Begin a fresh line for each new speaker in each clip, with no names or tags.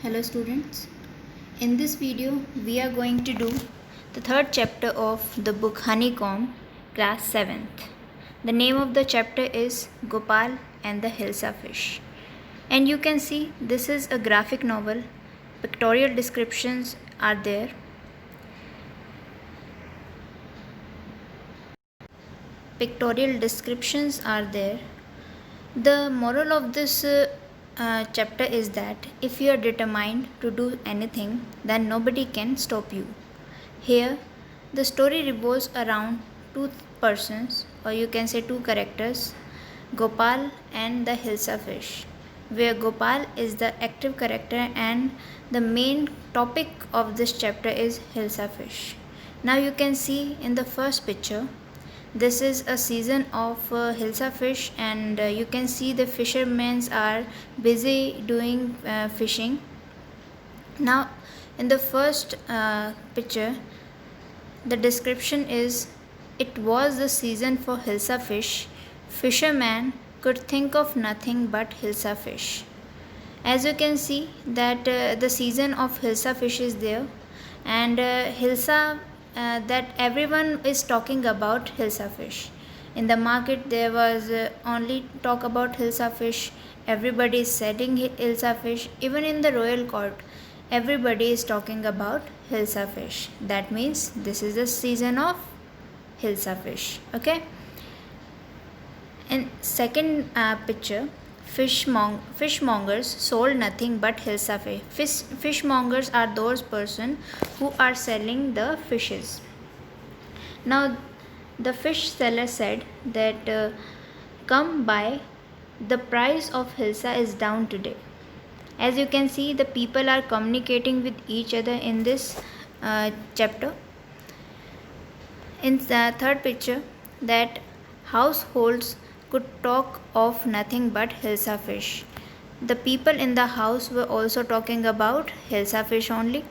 Hello students, in this video we are going to do the third chapter of the book Honeycomb, class 7th. The name of the chapter is Gopal and the Hilsa Fish. And you can see this is a graphic novel. Pictorial descriptions are there. The moral of this chapter is that if you are determined to do anything, then nobody can stop you. Here, the story revolves around two persons, or you can say two characters, Gopal and the Hilsa fish, where Gopal is the active character and the main topic of this chapter is Hilsa fish. Now you can see in the first picture, this is a season of Hilsa fish, and you can see the fishermen are busy doing fishing. Now, in the first picture, the description is it was the season for Hilsa fish. Fisherman could think of nothing but Hilsa fish. As you can see that the season of Hilsa fish is there, and Hilsa that everyone is talking about Hilsa fish. In the market there was only talk about Hilsa fish. Everybody is selling Hilsa fish. Even in the royal court, everybody is talking about Hilsa fish. That means this is the season of Hilsa fish. Okay. In second picture, fishmongers sold nothing but Hilsa fish. Fishmongers are those person who are selling the fishes. Now, the fish seller said that come buy, the price of Hilsa is down today. As you can see, the people are communicating with each other in this chapter. In the third picture, that households could talk of nothing but Hilsa fish. The people in the house were also talking about Hilsa fish only.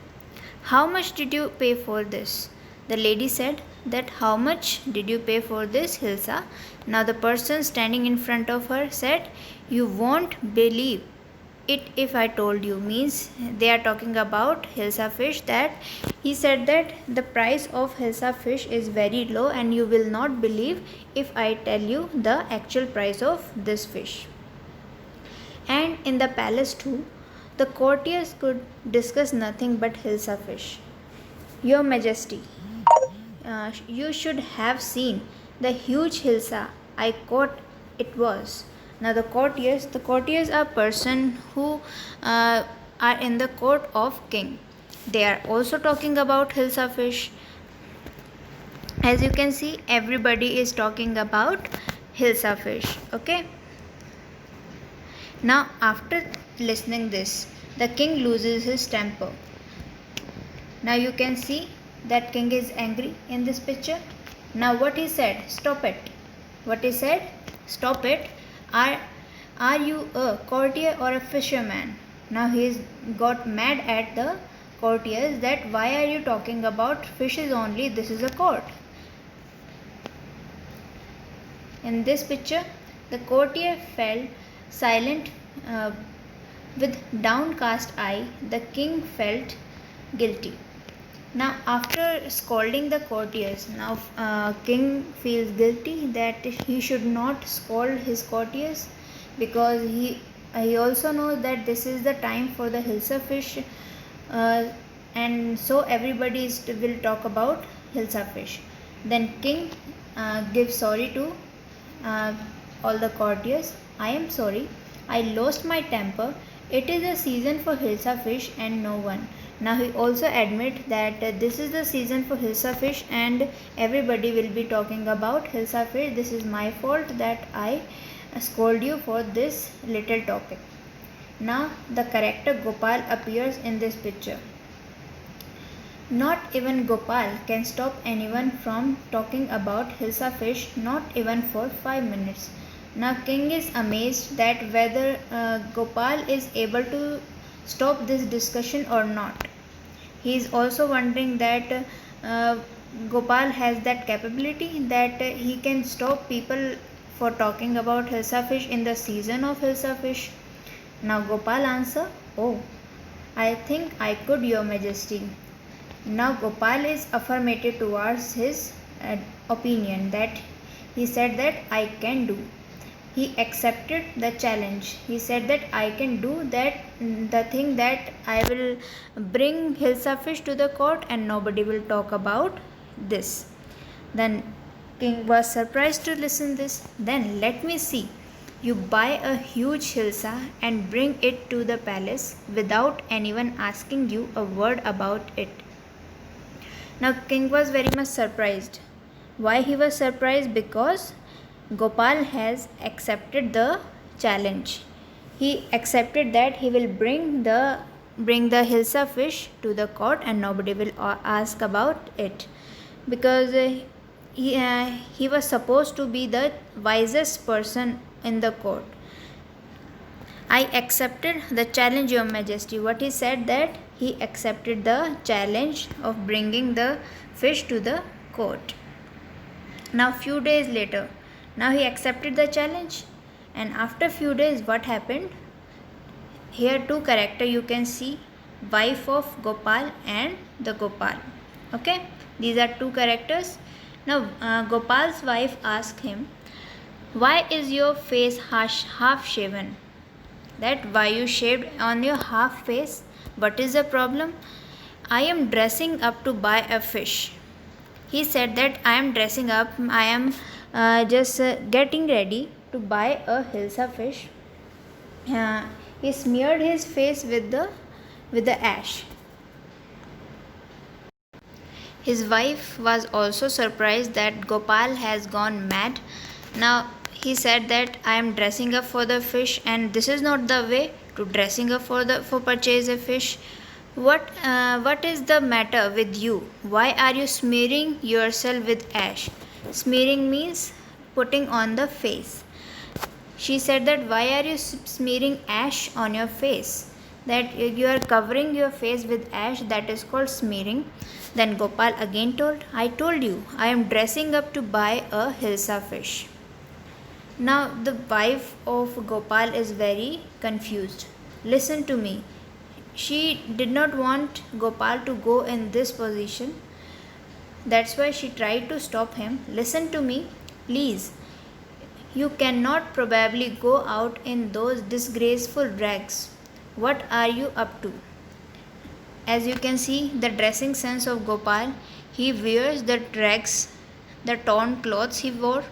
How much did you pay for this? The lady said that how much did you pay for this Hilsa? Now the person standing in front of her said, you won't believe it if I told you. Means they are talking about Hilsa fish, that he said that the price of Hilsa fish is very low and you will not believe if I tell you the actual price of this fish. And in the palace too, the courtiers could discuss nothing but Hilsa fish. Your Majesty, you should have seen the huge Hilsa I caught it was. Now the courtiers are person who are in the court of king. They are also talking about Hilsa fish. As you can see, everybody is talking about Hilsa fish. Okay. Now after listening this, the king loses his temper. Now you can see that king is angry in this picture. Now what he said, stop it. What he said, stop it. Are you a courtier or a fisherman? Now he got mad at the courtiers that why are you talking about fishes only? This is a court. In this picture, the courtier fell silent with downcast eye. The king felt guilty. Now after scolding the courtiers, now king feels guilty that he should not scold his courtiers, because he also knows that this is the time for the Hilsa fish, and so everybody will talk about Hilsa fish. Then king gives sorry to all the courtiers. I am sorry, I lost my temper. It is a season for Hilsa fish and no one. Now he also admit that this is the season for Hilsa fish and everybody will be talking about Hilsa fish. This is my fault that I scold you for this little topic. Now the character Gopal appears in this picture. Not even Gopal can stop anyone from talking about Hilsa fish, not even for 5 minutes. Now king is amazed that whether Gopal is able to stop this discussion or not. He is also wondering that Gopal has that capability that he can stop people for talking about Hilsa fish in the season of Hilsa fish. Now Gopal answer, oh, I think I could, Your Majesty. Now Gopal is affirmative towards his opinion, that he said that I can do. He accepted the challenge. He said that I can do that, the thing, that I will bring Hilsa fish to the court and nobody will talk about this. Then king was surprised to listen this. Then let me see. You buy a huge Hilsa and bring it to the palace without anyone asking you a word about it. Now king was very much surprised. Why he was surprised? Because Gopal has accepted the challenge. He accepted that he will bring the Hilsa fish to the court and nobody will ask about it, because he was supposed to be the wisest person in the court. I accepted the challenge, Your Majesty. What he said, that he accepted the challenge of bringing the fish to the court. Now few days later, now he accepted the challenge, and after few days what happened? Here two character you can see, wife of Gopal and the Gopal. Okay, these are two characters. Now Gopal's wife asked him, why is your face half shaven? That why you shaved on your half face? What is the problem? I am dressing up to buy a fish. He said that I am dressing up, I am just getting ready to buy a Hilsa fish. He smeared his face with the ash. His wife was also surprised that Gopal has gone mad. Now he said that I am dressing up for the fish, and this is not the way to dressing up for purchase a fish. What is the matter with you? Why are you smearing yourself with ash? Smearing means putting on the face. She said that why are you smearing ash on your face? That you are covering your face with ash, that is called smearing. Then Gopal again told, I told you, I am dressing up to buy a Hilsa fish. Now the wife of Gopal is very confused. Listen to me. She did not want Gopal to go in this position. That's why she tried to stop him. Listen to me, please. You cannot probably go out in those disgraceful rags. What are you up to? As you can see, the dressing sense of Gopal, he wears the rags, the torn clothes he wore.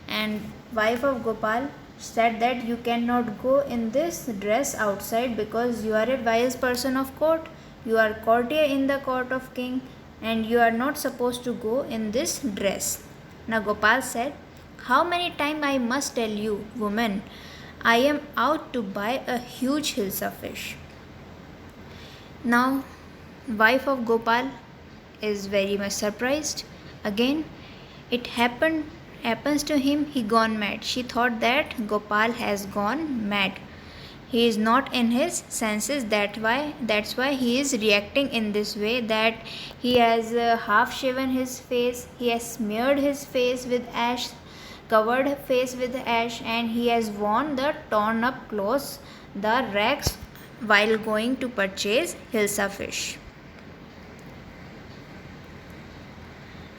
And wife of Gopal said that you cannot go in this dress outside because you are a wise person of court. You are courtier in the court of king, and you are not supposed to go in this dress. Now Gopal said, how many times I must tell you, woman, I am out to buy a huge Hilsa fish. Now wife of Gopal is very much surprised. Again it happens to him, he gone mad. She thought that Gopal has gone mad. He is not in his senses, that's why he is reacting in this way, that he has half shaven his face, he has smeared his face with ash, covered his face with ash, and he has worn the torn up clothes, the rags, while going to purchase Hilsa fish.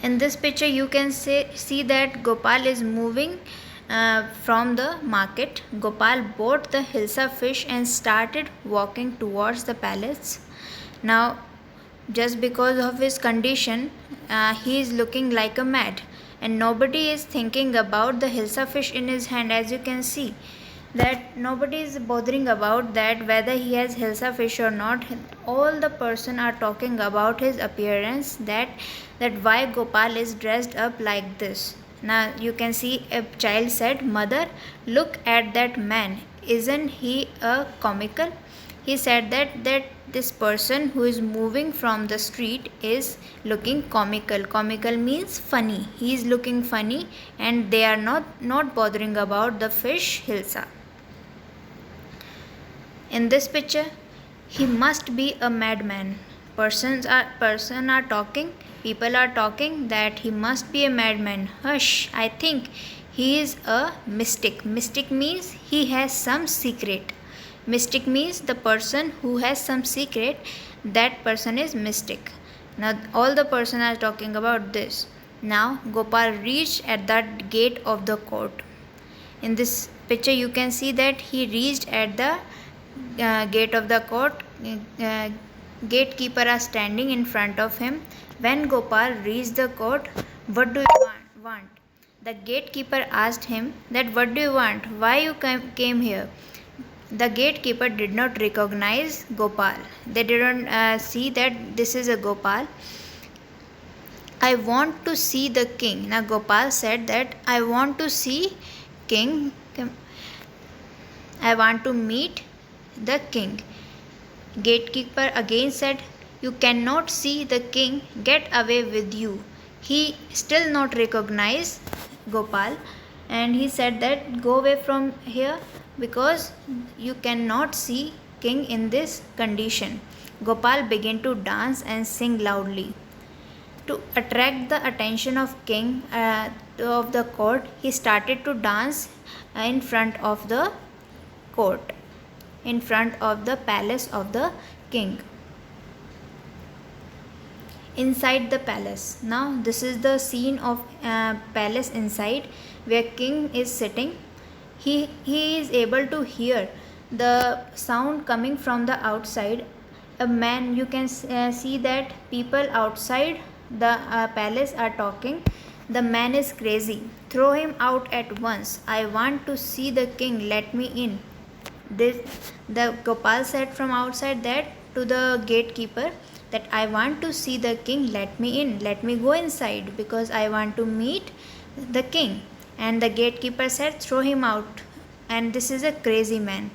In this picture you can see that Gopal is moving from the market. Gopal bought the Hilsa fish and started walking towards the palace. Now just because of his condition, he is looking like a mad, and nobody is thinking about the Hilsa fish in his hand. As you can see that nobody is bothering about that whether he has Hilsa fish or not. All the person are talking about his appearance, that why Gopal is dressed up like this. Now you can see a child said, mother, look at that man, isn't he a comical? He said that this person who is moving from the street is looking comical. Comical means funny. He is looking funny, and they are not bothering about the fish Hilsa. In this picture, he must be a madman. People are talking that he must be a madman. Hush, I think he is a mystic. Mystic means he has some secret. Mystic means the person who has some secret, that person is mystic. Now, all the person are talking about this. Now, Gopal reached at the gate of the court. In this picture, you can see that he reached at the gate of the court. Gatekeeper are standing in front of him. When Gopal reached the court, what do you want? The gatekeeper asked him that what do you want? Why you came here? The gatekeeper did not recognize Gopal. They didn't see that this is a Gopal. I want to see the king. Now Gopal said that I want to see king. I want to meet the king. Gatekeeper again said, you cannot see the king, get away with you. He still not recognized Gopal, and he said that go away from here because you cannot see king in this condition. Gopal began to dance and sing loudly. To attract the attention of king of the court, he started to dance in front of the court, in front of the palace of the king. Inside the palace. Now this is the scene of palace inside where king is sitting. He is able to hear the sound coming from the outside. A man, you can see that people outside the palace are talking. The man is crazy. Throw him out at once. I want to see the king. Let me in. The Gopal said from outside that to the gatekeeper that I want to see the king, let me in, let me go inside because I want to meet the king. And the gatekeeper said throw him out, and this is a crazy man.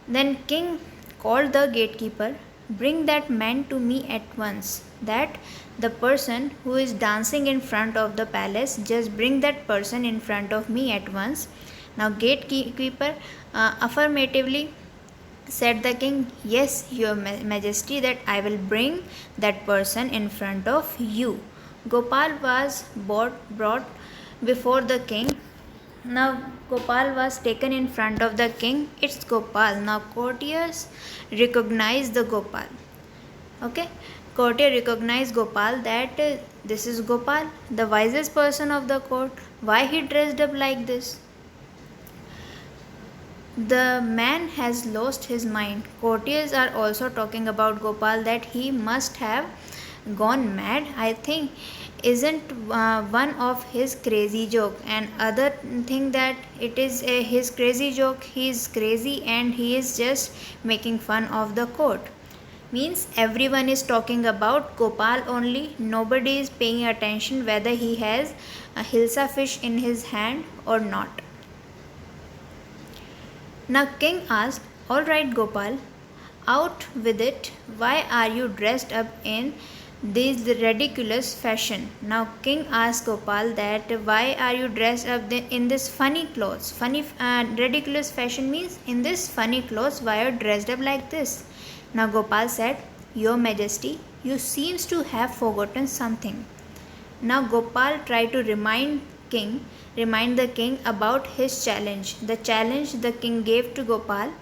Then king called the gatekeeper, bring that man to me at once. That the person who is dancing in front of the palace, just bring that person in front of me at once. Now gatekeeper affirmatively said the king, yes, your majesty, that I will bring that person in front of you. Gopal was brought before the king. Now Gopal was taken in front of the king. It's Gopal. Now courtiers recognize the Gopal. Okay, courtier recognized Gopal that this is Gopal, the wisest person of the court. Why he dressed up like this? The man has lost his mind. Courtiers are also talking about Gopal that he must have gone mad. I think isn't one of his crazy joke, and other think that it is his crazy joke. He is crazy and he is just making fun of the court. Means everyone is talking about Gopal only. Nobody is paying attention whether he has a hilsa fish in his hand or not. Now king asked, all right Gopal, out with it. Why are you dressed up in this ridiculous fashion? Now king asked Gopal that why are you dressed up in this funny clothes? Funny ridiculous fashion means in this funny clothes, why are you dressed up like this? Now Gopal said, your majesty, you seems to have forgotten something. Now Gopal tried to remind the king about his challenge. The challenge the king gave to Gopal,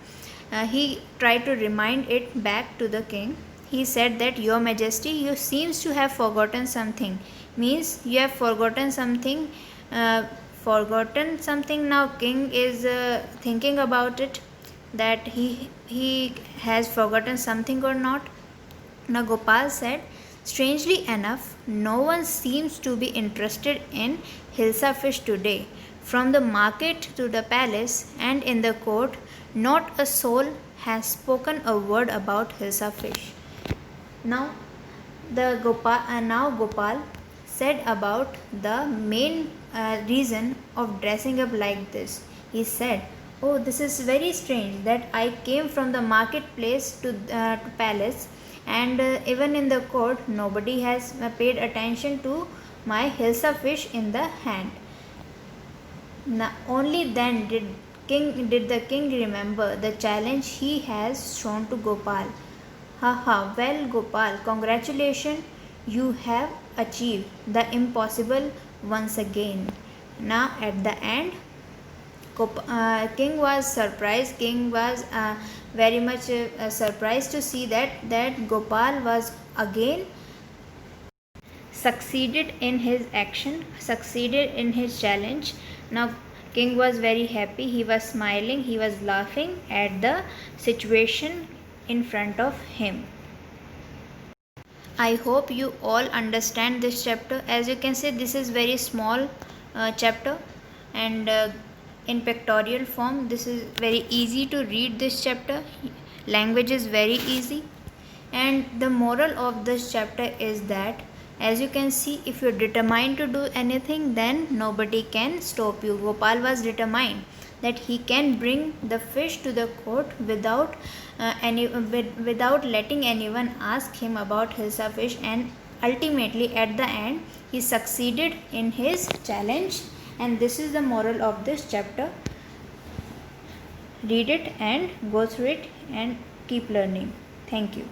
he tried to remind it back to the king. He said that your majesty, you seems to have forgotten something. Means you have forgotten something. Now king is thinking about it, that he has forgotten something or not. Now Gopal said, strangely enough, no one seems to be interested in hilsa fish today. From the market to the palace and in the court, not a soul has spoken a word about hilsa fish. Now Gopal said about the main reason of dressing up like this. He said, oh, this is very strange that I came from the marketplace to palace, and even in the court nobody has paid attention to my hilsa fish in the hand. Now, only then did the king remember the challenge he has shown to Gopal. Haha, well Gopal, congratulations, you have achieved the impossible once again. Now at the end, King was surprised. King was very much surprised to see that Gopal was again succeeded in his action, succeeded in his challenge. Now King was very happy. He was smiling. He was laughing at the situation in front of him. I hope you all understand this chapter. As you can see, this is very small chapter, and in pictorial form this is very easy to read this chapter. Language is very easy, and the moral of this chapter is that, as you can see, if you're determined to do anything, then nobody can stop you. Gopal was determined that he can bring the fish to the court without without letting anyone ask him about Hilsa fish, and ultimately at the end he succeeded in his challenge. And this is the moral of this chapter. Read it and go through it and keep learning. Thank you.